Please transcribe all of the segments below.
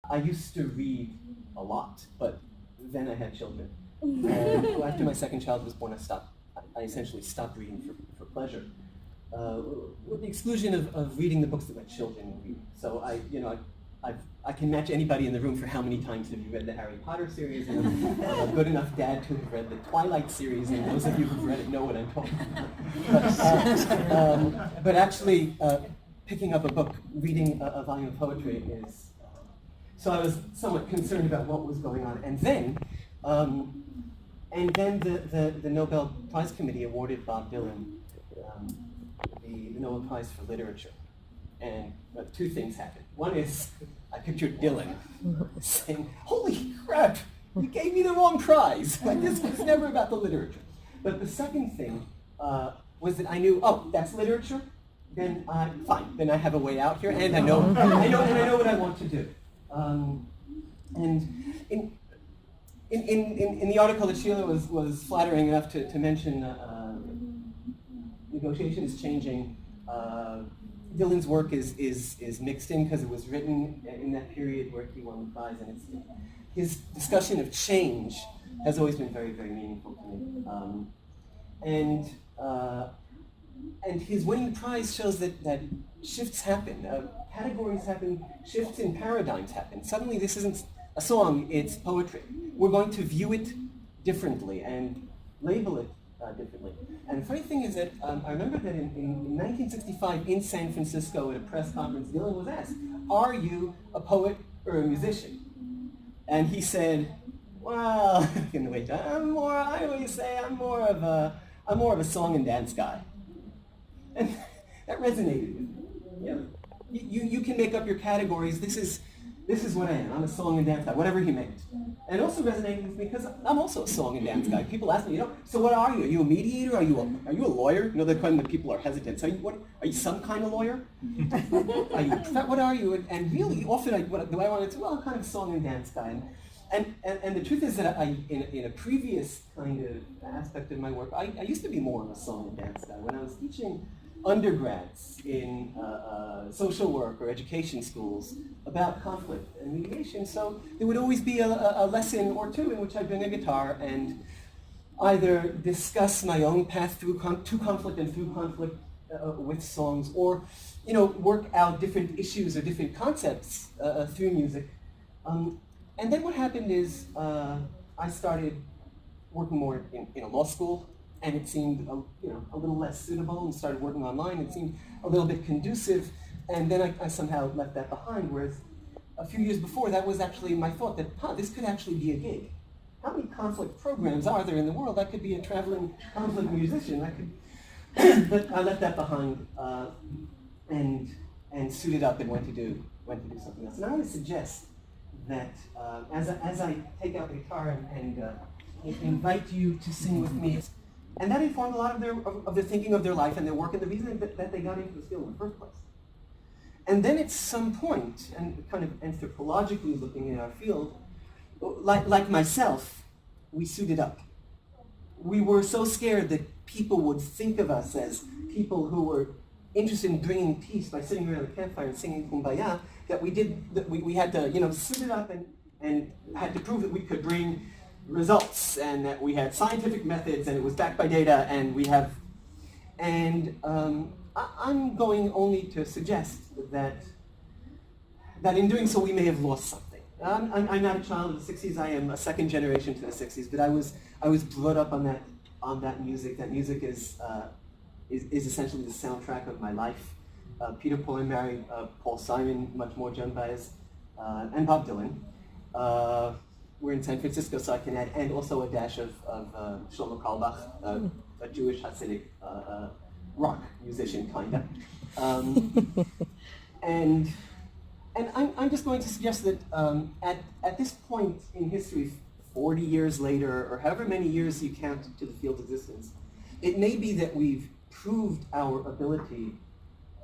I used to read a lot, but then I had children. And after my second child was born, I essentially stopped reading for pleasure, with the exclusion of reading the books that my children read. So I can match anybody in the room for how many times have you read the Harry Potter series, and I'm a good enough dad to have read the Twilight series, and those of you who've read it know what I'm talking about. But actually, picking up a book, reading a volume of poetry is... So I was somewhat concerned about what was going on. And then the Nobel Prize Committee awarded Bob Dylan the Nobel Prize for Literature. And two things happened. One is I pictured Dylan saying, "Holy crap, you gave me the wrong prize. Like, this was never about the literature." But the second thing was that I knew, oh, that's literature? Then fine. Then I have a way out here, and I know what I want to do. And in the article that Sheila was flattering enough to mention, negotiations changing. Dylan's work is mixed in because it was written in that period where he won the prize, and his discussion of change has always been very, very meaningful to me. And his winning the prize shows that shifts happen, categories happen, shifts in paradigms happen. Suddenly this isn't a song, it's poetry. We're going to view it differently and label it differently. And the funny thing is that I remember that in 1965 in San Francisco at a press conference, Dylan was asked, "Are you a poet or a musician?" And he said, "Well, I always say I'm more of a song and dance guy." And that resonated with me. You can make up your categories. This is what I am. I'm a song and dance guy, whatever he meant. And it also resonated with me because I'm also a song and dance guy. People ask me, so what are you? Are you a mediator? Are you a lawyer? The kind that people are hesitant. So are you some kind of lawyer? What are you? And really, often I want to say, well, I'm kind of a song and dance guy. And the truth is that in a previous kind of aspect of my work, I used to be more of a song and dance guy. When I was teaching undergrads in social work or education schools about conflict and mediation, so there would always be a lesson or two in which I'd bring a guitar and either discuss my own path to conflict and through conflict with songs, or work out different issues or different concepts through music. And then what happened is I started working more in a law school, and it seemed a little less suitable, and started working online. It seemed a little bit conducive, and then I somehow left that behind, whereas a few years before, that was actually my thought that, this could actually be a gig. How many conflict programs are there in the world? I could be a traveling conflict musician. But I left that behind and suited up and went to do something else. And I want to suggest that as I take out the guitar and invite you to sing with me, and that informed a lot of their thinking of their life and their work and the reason that they got into this field in the first place. And then at some point, and kind of anthropologically looking at our field, like myself, we suited up. We were so scared that people would think of us as people who were interested in bringing peace by sitting around the campfire and singing Kumbaya, that we had to suit it up and had to prove that we could bring results and that we had scientific methods and it was backed by data I'm going only to suggest that in doing so we may have lost something. I'm not a child of the 60s. I am a second generation to the 60s, but I was brought up on that music. That music is essentially the soundtrack of my life. Peter, Paul, and Mary, Paul Simon, much more Joan Baez, and Bob Dylan. We're in San Francisco, so I can add, and also a dash of Shlomo Carlebach, a Jewish Hasidic rock musician, kinda. And I'm just going to suggest that at this point in history, 40 years later, or however many years you count to the field's existence, it may be that we've proved our ability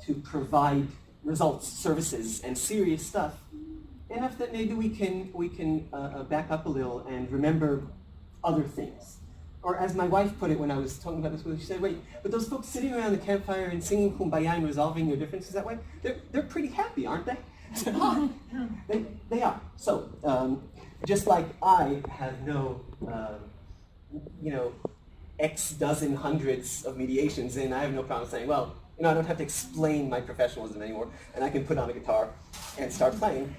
to provide results, services, and serious stuff enough that maybe we can back up a little and remember other things. Or as my wife put it when I was talking about this with her, she said, wait, but those folks sitting around the campfire and singing Kumbaya and resolving their differences that way, they're pretty happy, aren't they? They are. So, just like I have no, X dozen hundreds of mediations, and I have no problem saying, well, I don't have to explain my professionalism anymore, and I can put on a guitar and start playing.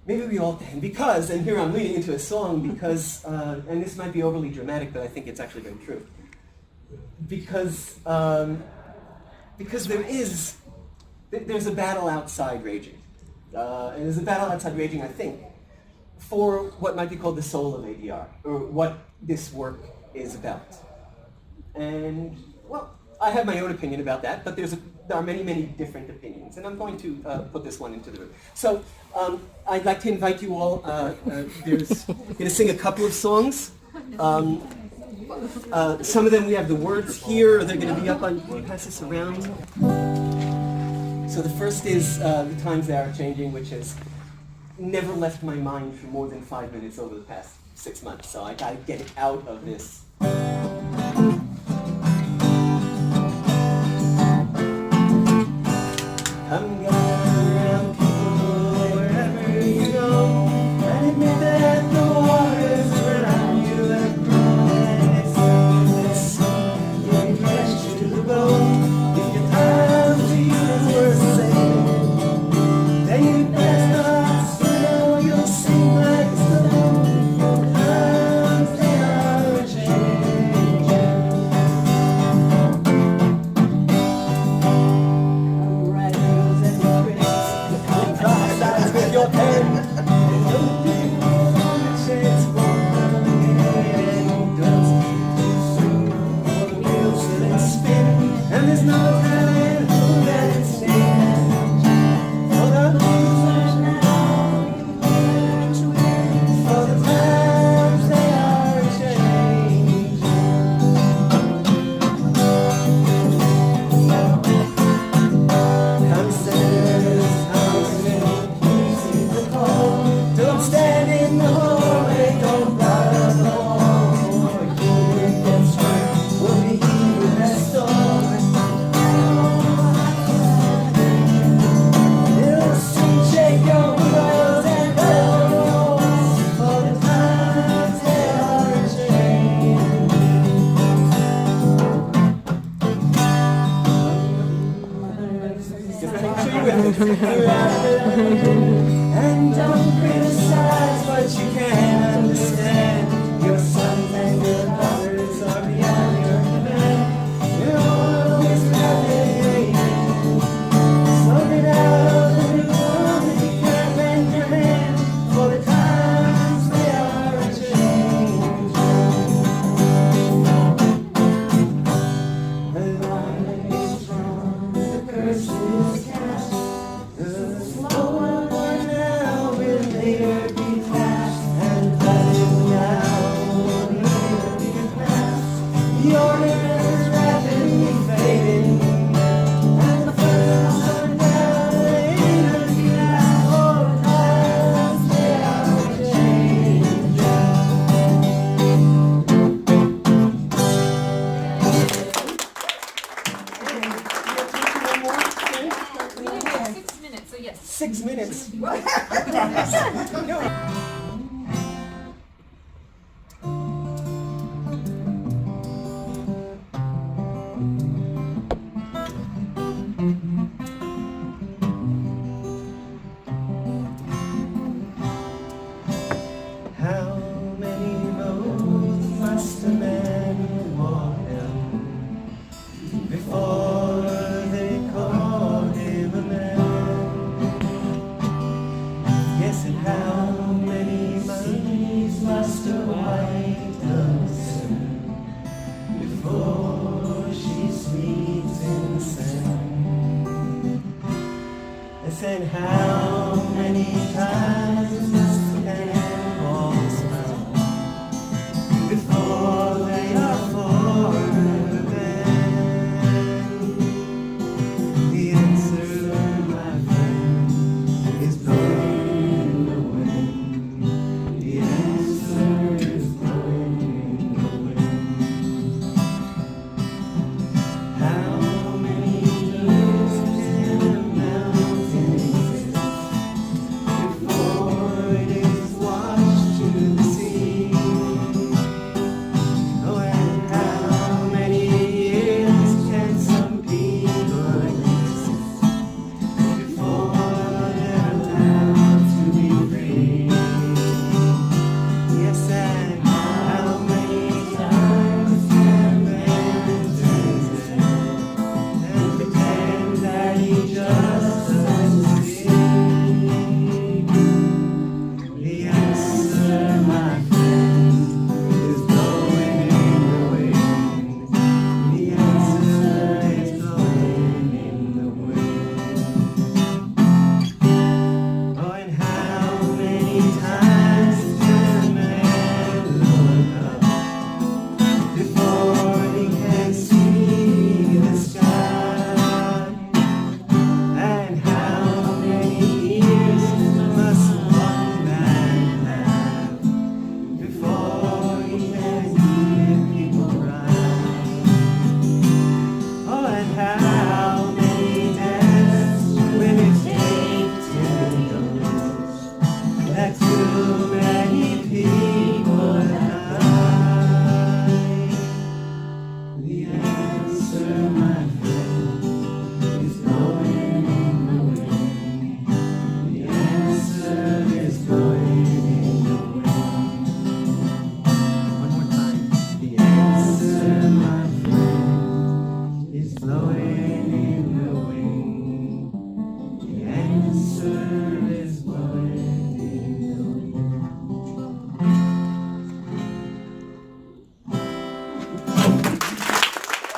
Maybe we all can, because, and here I'm leading into a song because, and this might be overly dramatic, but I think it's actually very true. Because there's a battle outside raging. And there's a battle outside raging, I think, for what might be called the soul of ADR, or what this work is about. And, well, I have my own opinion about that, but there are many, many different opinions, and I'm going to put this one into the room. So, I'd like to invite you all, I'm going to sing a couple of songs. Some of them we have the words here, they're going to be up on, can you pass this around? So the first is The Times They Are Changing, which has never left my mind for more than 5 minutes over the past 6 months, so I got to get it out of this. I'm gathering around people wherever you go, and admit that the waters around you have grown, and it's getting fresh to the bone. If your time to you is worth saving, then you best not still, you'll sing like a stone. The times they are changing. Writers and critics, emphasize with your pen, and don't give a chance for coming in. Don't speak too soon, for the wheels still spin, and there's no telling who that it's in. For the losers now, for the times they are changing. Come sinners, come easy to call. Don't stand in the hallway, don't block the wall. For you gets hurt, will be here next door. It'll soon shake your world and roll. For the times they are changing. And don't criticize what you can't understand. Your sons and your daughters are beyond your command. You're always navigating, something out of the new world that you can't lend your hand. For the times they are changing. The line is strong, the curse is cast. The slow one now will later be fast, and that is now will later be past. The order is rapidly fading, and the first one now will later be last. For the times they are changing. We have 6 minutes, so yes. 6 minutes. No.